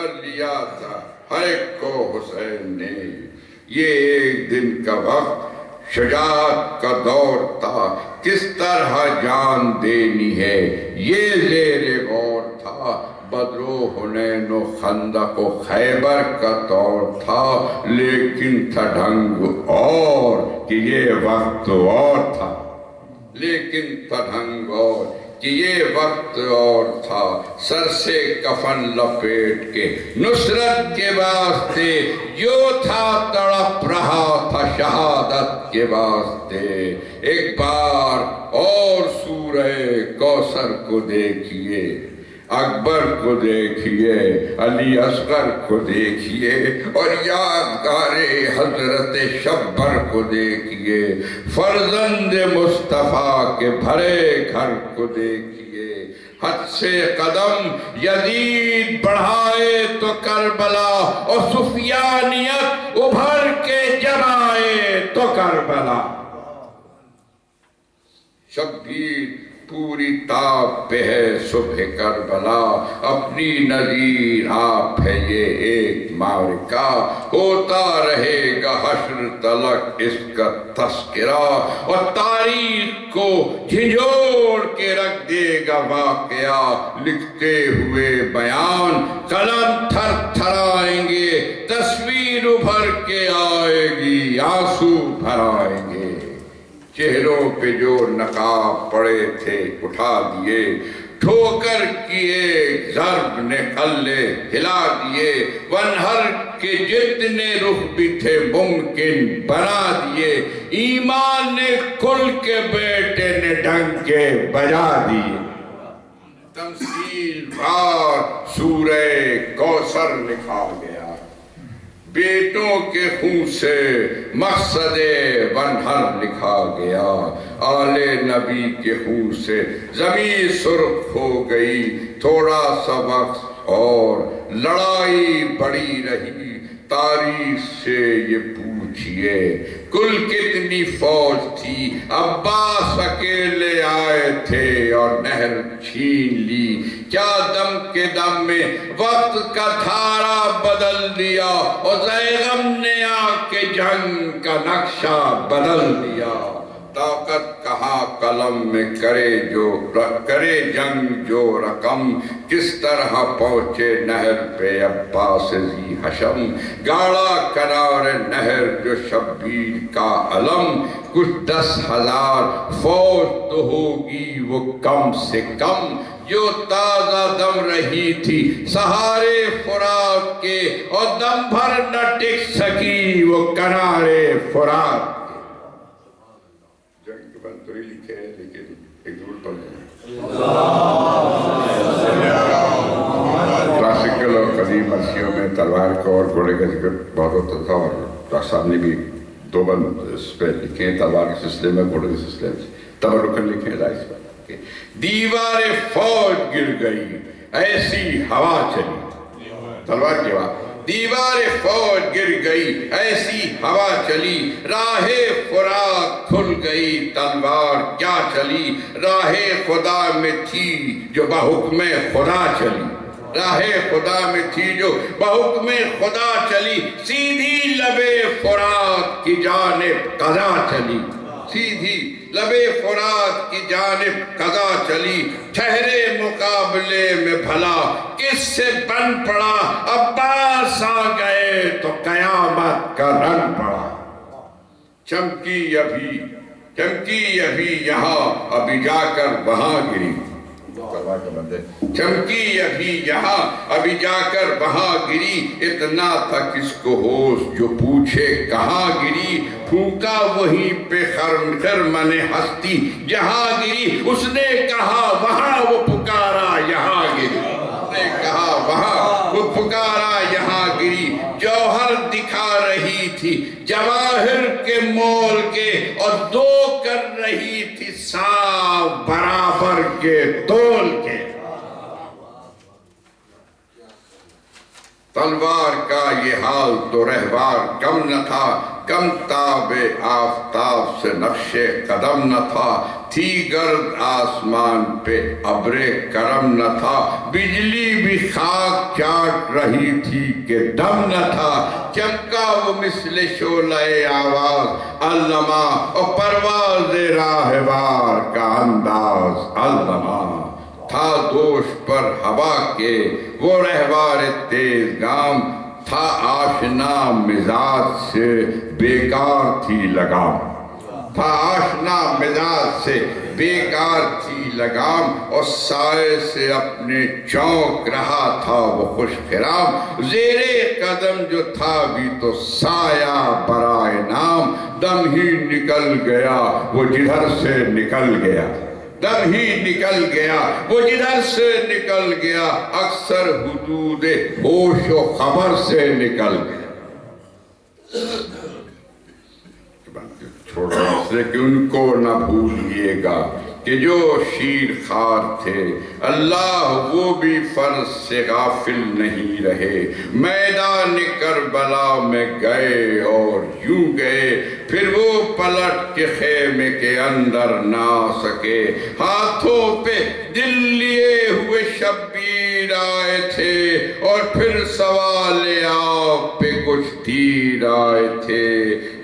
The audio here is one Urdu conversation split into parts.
کر لیا تھا ہر ایک کو حسین نے. یہ ایک دن کا وقت شجاعت کا دور تھا، کس طرح جان دینی ہے یہ زیر غور تھا. بدر و حنین و خندق و خیبر کا دور تھا، لیکن تھا ڈھنگ اور کہ یہ وقت اور تھا. لیکن تھا ڈھنگ اور کہ یہ وقت اور تھا. سر سے کفن لپیٹ کے نصرت کے واسطے جو تھا تڑپ رہا تھا شہادت کے واسطے. ایک بار اور سورہ کوثر کو دیکھیے، اکبر کو دیکھیے، علی اصغر کو دیکھیے، اور یادگار حضرت شبر کو دیکھیے، فرزند مصطفیٰ کے بھرے گھر کو دیکھیے. حد سے قدم یزید بڑھائے تو کربلا، اور سفیانیت ابھر کے جمائے تو کربلا. شبیر پوری تاب پہ ہے صبح کربلا، اپنی نظیر آپ ہے یہ ایک معرکہ. ہوتا رہے گا حشر تلک اس کا تذکرہ، اور تاریخ کو جھنجھوڑ کے رکھ دے گا واقعہ. لکھتے ہوئے بیان قلم تھر تھرائیں گے، تصویر ابھر کے آئے گی، آنسو بھرائیں گے. چہروں پہ جو نقاب پڑے تھے اٹھا دیے، ٹھوکر کی ایک ضرب نے قلعے ہلا دیے. ونہر کے جتنے رخ بھی تھے ممکن بنا دیے. ایمان نے کل کے بیٹے نے ڈنکے بجا دیے. تمثیل وار سورہ کوثر لکھا گیا. بیٹوں کے خون سے مقصد ونہر لکھا گیا. آل نبی کے خون سے زمین سرخ ہو گئی. تھوڑا سا وقت اور لڑائی بڑی رہی. تاریخ سے یہ پوچھئے کل کتنی فوج تھی. عباس اکیلے آئے تھے اور نہر چھین لی. کیا دم کے دم میں وقت کا دھارا بدل دیا، اور زیغم نے آ کے جنگ کا نقشہ بدل دیا. طاقت کہاں قلم میں کرے جنگ جو رقم. کس طرح پہنچے نہر پہ عباس ذی حشم. گاڑا کنار نہر جو شبیر کا علم. کچھ 10,000 فوج تو ہوگی وہ کم سے کم، جو تازہ دم رہی تھی سہارے فرات کے، اور دم بھر نہ ٹک سکی وہ کنارے فرات. جنگ کے بعد تو ہی لکھے ہیں، لیکن ایک دور پڑھ جائیں. کلاسیکل اور قدیم عرصیوں میں تلوار کا اور گھوڑے کا ذکر بہت ہوتا تھا، اور ڈاکٹر صاحب نے بھی 2 بند اس پہ لکھے ہیں، تلوار کے سلسلے میں، گھوڑے کے سلسلے میں. تبرکن لکھے ہیں رائس پر. دیوار فوج گر گئی ایسی ہوا چلی. تلوار کی بات. دیوار فوج گر گئی ایسی ہوا چلی. راہ فرات کھل گئی تلوار کیا چلی. راہ خدا میں تھی جو بحکم خدا چلی. راہ خدا میں تھی جو بحکم خدا چلی. سیدھی لبے فرات کی جانب قضا چلی. سیدھی لبے فرات کی جانب قضا چلی. ٹھہرے مقابلے میں بھلا کس سے بن پڑا. عباس آ گئے تو قیامت کا رنگ پڑا. چمکی ابھی یہاں ابھی جا کر وہاں گری. چمکی ابھی یہاں ابھی جا کر وہاں گری. اتنا تھا کس کو ہوش جو پوچھے کہاں گری. پھونکا وہیں پہ خرمن ہستی جہاں گری. اس نے کہا وہاں وہ پکارا یہاں گری. اس نے کہا وہاں وہ پکارا یہاں گری. جوہر دکھا رہی تھی جواہر کے مول کے، اور دو کر رہی تھی صاف برابر کے تول کے. تلوار کا یہ حال تو رہوار کم نہ تھا. کم تاب آفتاب سے نقش قدم نہ تھا. تھی گرد آسمان پہ ابر کرم نہ تھا، بجلی بھی خاک چاٹ رہی تھی کہ دم نہ تھا، چمکا وہ مثل شعلہ آواز علامہ، اور پرواز راہوار کا انداز علامہ، تھا دوش پر ہوا کے وہ رہوار تیز گام، تھا آشنا مزاج سے بیکار تھی لگام، تھا آشنا مزاج سے بیکار تھی لگام، اور سائے سے اپنے چونک رہا تھا وہ خوش خرام، زیر قدم جو تھا بھی تو سایہ برائے نام، دم ہی نکل گیا وہ جدھر سے نکل گیا، دم ہی نکل گیا وہ جدھر سے نکل گیا، اکثر حدود ہوش و خبر سے نکل گیا۔ چھوڑا اس سے کہ ان کو نہ بھولیے گا کہ جو شیر خار تھے، اللہ وہ بھی فرض سے غافل نہیں رہے، میدان کربلا میں گئے اور یوں گئے، پھر وہ پلٹ کے خیمے کے اندر نہ سکے، ہاتھوں پہ دل لیے ہوئے شبیر آئے تھے، اور پھر سوال آپ پہ کچھ تیر آئے تھے،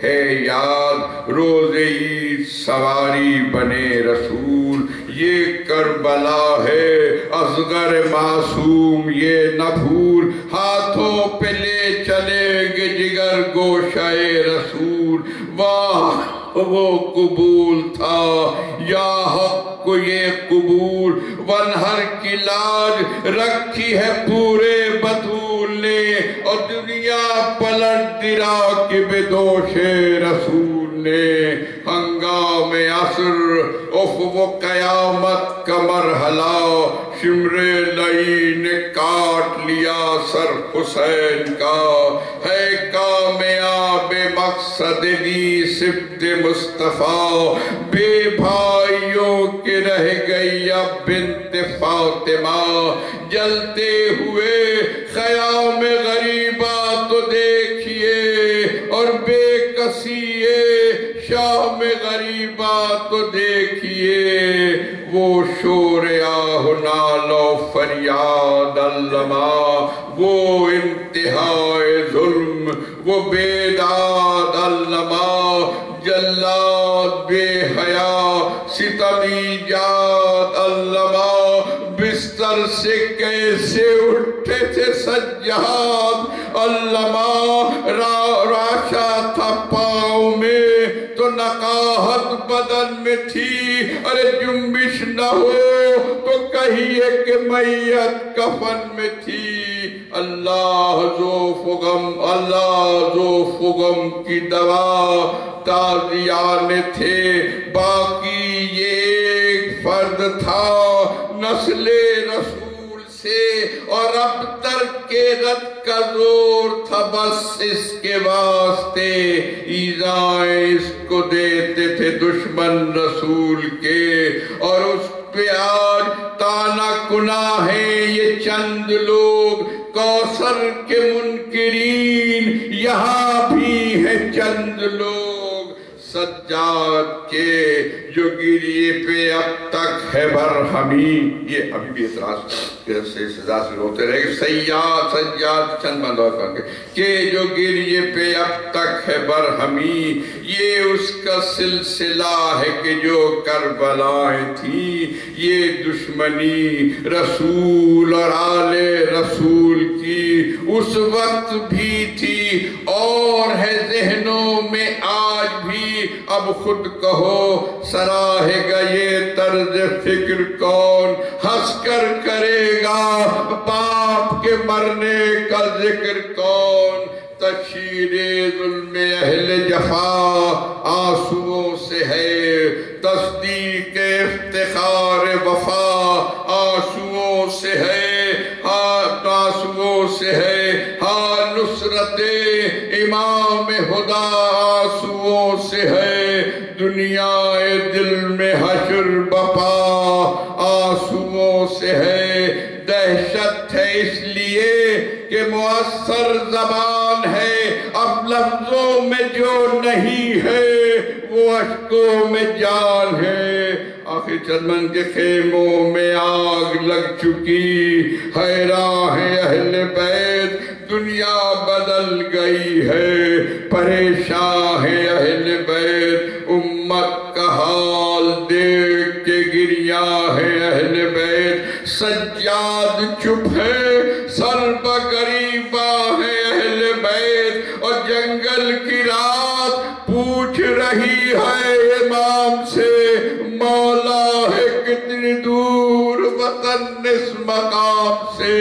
ہے یاد روز عید سواری بنے رسول، یہ کربلا ہے اصغر معصوم یہ نہ بھول، ہاتھوں پہ لے چلیں گے جگر گوشہ رسول، واہ وہ قبول تھا یا حق کو یہ قبول، ونہر کی لاج رکھی ہے پورے بطول نے، اور دنیا پلٹ دی راکب دوش رسول نے، ہنگام عصر اف وہ قیامت کا مرحلہ، شمر لئی نے کاٹ لیا سر حسین کا، ہے کامیاب مقصد دی صفت مصطفیٰ، بے بھائیوں کے رہ گئی اب بنت فاطمہ، جلتے ہوئے خیام غریبہ تو دیکھیے، اور بے کسیے شام غریبہ تو دیکھیے، وہ شور آہ نال و فریاد علامہ، وہ انتہائے ظلم وہ بیداد علامہ، جلاد بے حیا ستمی جاد علامہ، بستر سے کیسے اٹھے تھے سجاد علامہ، راشا تھا پاؤں میں تو نقاہت بدن میں تھی، ارے جنبش نہ ہو تو کہیے کہ میت کفن میں تھی، اللہ ذوف غم کی دوا تازیان تھے، باقی یہ ایک فرد تھا نسل رسول سے، اور اب ترک کے رد کا زور تھا بس اس کے واسطے، ایذائیں اس کو دیتے تھے دشمن رسول کے، اور اس پہ آج تانا کنا ہیں یہ چند لوگ، کوثر کے منکرین یہاں بھی ہیں چند لوگ، سجاد کے جو گریے پہ اب تک ہے برہمی، یہ ابھی بھی اعتراض سے سزا سے روتے رہے کہ سجاد چند بند اور کر کے، کہ جو گریے پہ اب تک ہے برہمی، یہ اس کا سلسلہ ہے کہ جو کربلائیں تھیں، یہ دشمنی رسول اور آل رسول کی اس وقت بھی تھی، اور ہے ذہنوں میں آج بھی، اب خود کہو سراہے گا یہ طرز فکر کون، ہنس کر کرے گا باپ کے مرنے کا ذکر کون، تشہیر ظلم اہل جفا آنسوؤں سے ہے، تصدیق افتخار وفا آنسوؤں سے ہے، آنسوؤں سے ہے، ہاں نصرت امام خدا آنسوؤں سے ہے، دنیا دل میں حشر بپا آنسوؤں سے ہے، دہشت ہے اس لیے کہ مؤثر زبان ہے، اب لفظوں میں جو نہیں ہے وہ اشکوں میں جان ہے، آخر چمن کے خیموں میں آگ لگ چکی، حیران ہے اہل بیت، دنیا بدل گئی ہے، پریشان ہے اہل بیت، امت کا حال دیکھ کے گریا ہے اہل بیت، سجاد چپ ہے، سر بگریبا ہے اہل بیت، اور جنگل کی رات پوچھ رہی ہے امام سے، مولا ہے کتنی دور وطن اس مقام سے،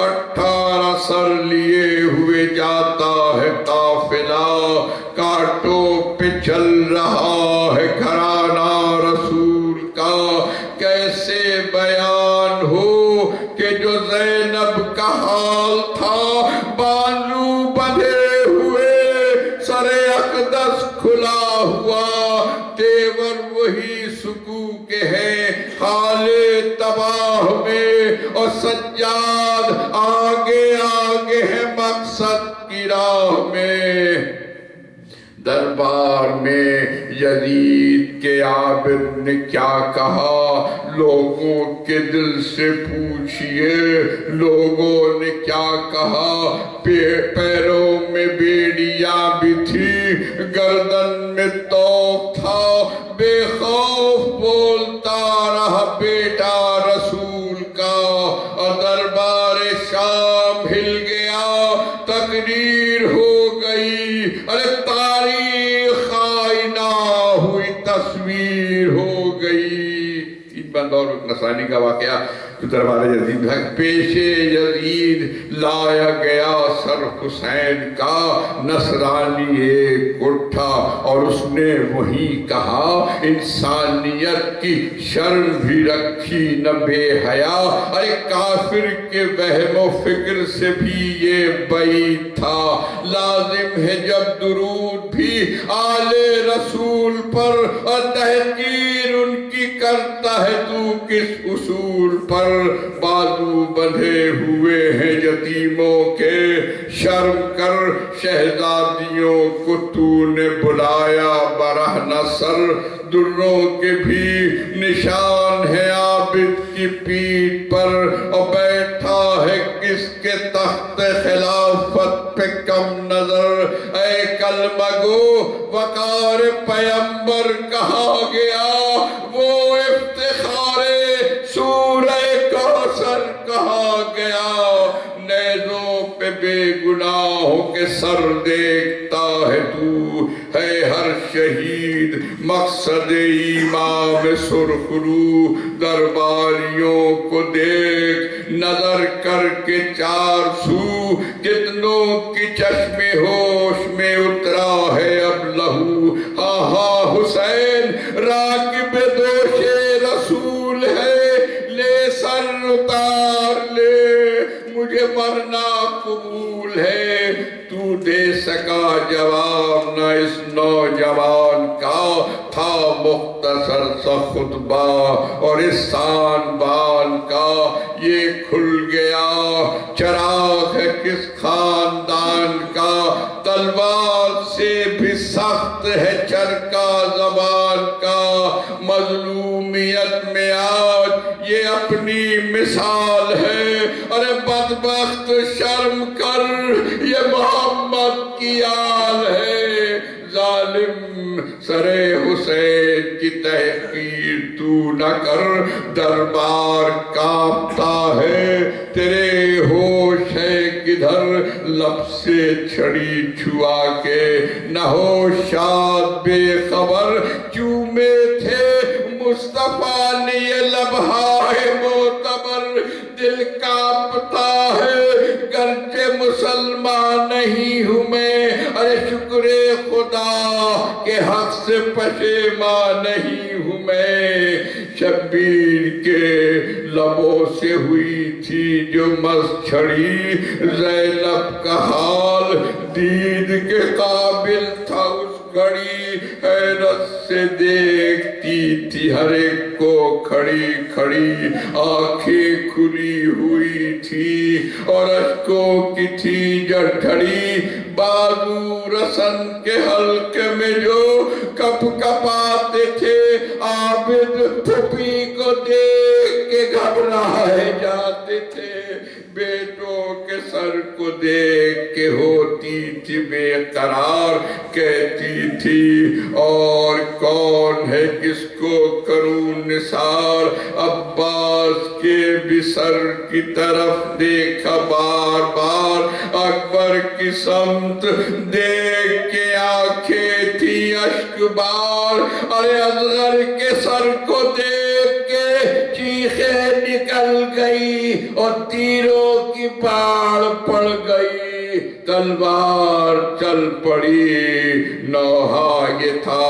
18 سر لیے ہوئے جاتا ہے قافلہ، کانٹوں پہ چل رہا ہے گھرانہ رسول کا، کیسے بیان ہو کہ جو زینب کا حال تھا، بازو بندھے ہوئے، سر اقدس کھلا ہوا، تیور وہی سکو کے ہیں حال تباہ میں، اور سجاد آگے آگے ہے مقصد کی راہ میں۔ دربار میں یزید کے عابد نے کیا کہا، لوگوں کے دل سے پوچھئے، لوگوں نے کیا کہا، پیروں میں بیڑیاں بھی تھی، گردن میں توق تھا، بے خوف بولتا رہا بیٹا رسول کا، اور دربار شام ہل گیا، تقریر ہو گئی، ارے تاریخ آئینہ ہوئی، تصویر ہو گئی۔ بند اور نصرانی کا واقعہ تو دربار یزید ہے، پیش یزید لایا گیا سر حسین کا، نصرانی ایک اٹھا اور اس نے وہی کہا، انسانیت کی شرم بھی رکھی نہ بے حیا، ارے کافر کے وہم و فکر سے بھی یہ بعید تھا، لازم ہے جب درود بھی آل رسول پر، اور تحقیر ان کی کرتا ہے تو کس اصول پر، بازو بندھے ہوئے ہیں یتیموں کے، شرم کر شہزادیوں کو تو نے بلایا برہنہ سر، دروں کے بھی نشان ہے عابد کی پیٹھ پر، اور بیٹھا ہے کس کے تخت خلافت پہ کم نظر، اے کلمہ گو وقار پیمبر کہا گیا، وہ افتخار سورہ کوثر کہا گیا، نیزوں پہ بے گناہوں کے سر دیکھتا ہے تو، ہے ہر شہید مقصد امام سرخ رو، درباریوں کو دیکھ نظر کر کے چار سو، کتنوں کی چشم ہوش میں اترا ہے اب لہو، ہاں ہاں حسین راکب دوش رسول ہے، لے سر اتار لے، مجھے مرنا قبول ہے، تو دے سکا جواب نہ اس نوجوان کا، تھا مختصر سا خطبہ اور اس سان بان کا، یہ کھل گیا چراغ ہے کس خاندان کا، تلوار سے بھی سخت ہے چرکا زبان کا، مظلومیت میں آج یہ اپنی مثال ہے، ارے بدبخت شرم کر یہ محمد کی آل ہے، ظالم سر حسین کی تحقیر تو نہ کر، دربار کانپتا ہے تیرے ہوش ہے کدھر، لب سے چھڑی چھوا کے نہ ہو شاد بے خبر، چومے تھے مصطفیٰ نے یہ لبہائے معتبر، دل کانپتا ہے گرچہ مسلمان نہیں ہوں میں، ارے شکر خدا کہ حق سے پشیمان نہیں ہوں میں، شبیر کے لبوں سے ہوئی تھی جو مست چھڑی، زینب کا حال دید کے قابل تھا اس گھڑی، حیرت سے دیکھتی تھی ہر ایک کو کھڑی کھڑی، آنکھیں کھلی ہوئی تھی اور اشکوں کی تھی جڑکھڑی، بازو رسن کے حلقے میں جو کپ کپاتے تھے عابد پھوپھی کو دیکھ کے گھبرائے جاتے تھے، بیٹوں کے سر کو دیکھ کے ہوتی تھی بے قرار، کہتی تھی اور کون ہے جس کو کروں نثار۔ عباس کے بھی سر کی طرف دیکھا بار بار، اکبر کی سمت دیکھ کے آنکھیں تھی اشک بار، ارے اصغر کے سر کو دیکھ کے چیخیں نکل گئی اور تیروں کی باڑ پڑ گئی، تلوار چل پڑی۔ نوحہ یہ تھا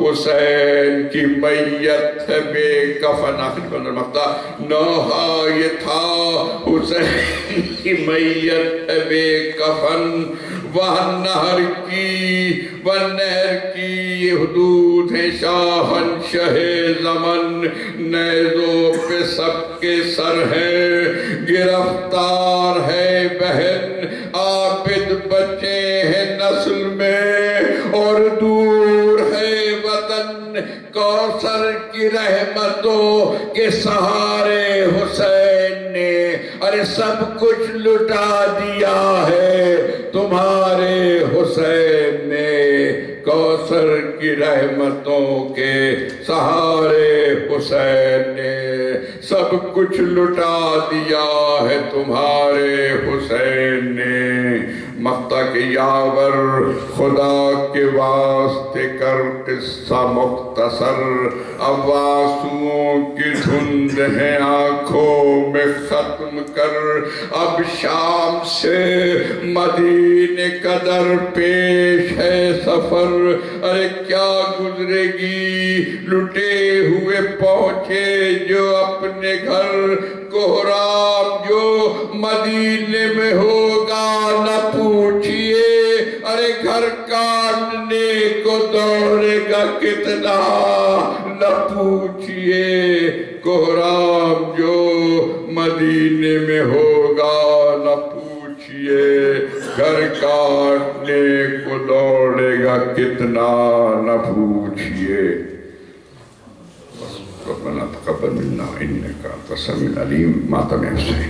حسین کی میت ہے بے کفن، آخر بندر مقطع، نوحہ یہ تھا حسین کی میت ہے بے کفن، وہاں نہر کی یہ حدود ہے شاہنشاہ زمن، نیزوں پہ سب کے سر ہے، گرفتار ہے بہن، عابد بچے ہیں نسل میں اور دور ہے وطن، کوثر کی رحمتوں کے سہارے حسین نے ارے سب کچھ لٹا دیا ہے تمہارے حسین نے، کوثر کی رحمتوں کے سہارے حسین نے سب کچھ لٹا دیا ہے تمہارے حسین نے۔ مقطع کے یاور خدا کے واسطے کر قصہ مختصر، اب آنسوؤں کی دھند ہے آنکھوں میں ختم کر، اب شام سے مدینے کا در پیش ہے سفر، ارے کیا گزرے گی لٹے ہوئے پہنچے جو اپنے گھر، کوہرام جو مدینے میں ہوگا نہ پوچھئے، ارے گھر کاٹنے کو دوڑے گا کتنا نہ پوچھئے، کوہرام جو مدینے میں ہوگا نہ پوچھئے، گھر کاٹنے کو دوڑے گا کتنا نہ پوچھئے۔ ربنا تقبل منا انك انت السميع العليم۔ ماتم حسین